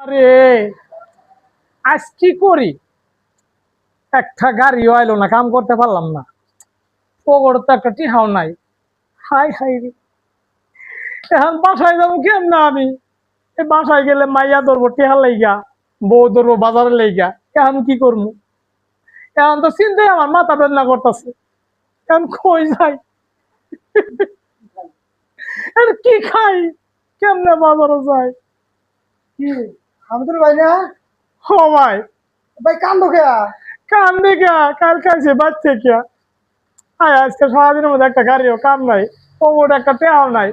আরে আজ কি করি, একটা গাড়িও আইলো না, কাম করতে পারলাম না। পকেটে তো একটা টিহাও নাই। হাই হাই রে, এখন বাসায় যাবো কেমন আমি? এই বাসায় গেলে মাইয়া ধরবো টিহা লাইগা, বউ ধরবো বাজারে লাইগা, এখন কি করবো? এখন তো চিন্তাই আমার মাথা বেদনা করতেছে, এখন কই যাই, এখন কি খাই, কেমনে বাজারে যাই? কি আমাদের ভাই না? ও ভাই, ভাই কান্দো কে? কাম দেখা কাল খাইছে বাচ্চা কে? হ্যাঁ, আজকে সারাদিনের মধ্যে একটা গাড়িও কাম নাই, পকেটে একটা টেহাও নাই,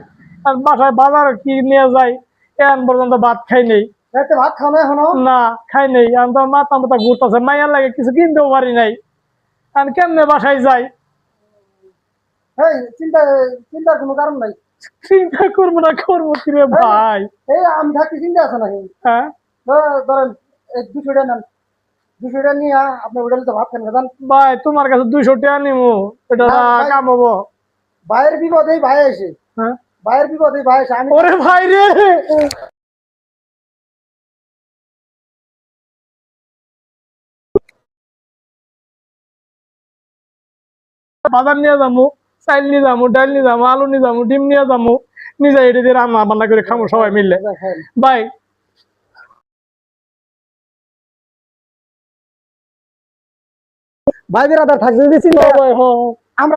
আর বাসায় বাজারে কি নিয়ে যাই এখন পর্যন্ত ভাত খাই নেই। রাতে ভাত খাও না এখনো? না, খাই নেই, এখন তো মাথা মাথা ঘুরতেছে, মাইয়ার লাগে কিছু কিনতেও পারি নাই, এখন কেমনে বাসায় যাই? এই চিন্তার কোনো কারণ নাই। চিন্তা করবো না, করবো কি রে ভাই? এই আমি থাকতে চিন্তা আছে নাকি? হ্যাঁ ধরেন এই 200 টাকা নেন, 200 টাকা নিয়ে আপনি হোটেলে তো ভাত খান খান। ভাই, তোমার কাছে 200 টাকা নিমু, এটা না ভাই, কাম হবো? ভাইয়ের বিপদেই ভাই আসে, হ্যাঁ, ভাইয়ের বিপদেই ভাই আসে। আমি ওরে ভাই রে, বাজার নিয়ে যাবো, চাইল নিয়ে যাবো, ডাল নিয়ে যাবো, আলু নিয়ে যাবো, ডিম নিয়ে যাবো, নিজে এটা দিয়ে রান্না বান্না করে খাবো সবাই মিললে। ভাই, ভাই বিরাদার থাকতে দিয়েছি ভাই,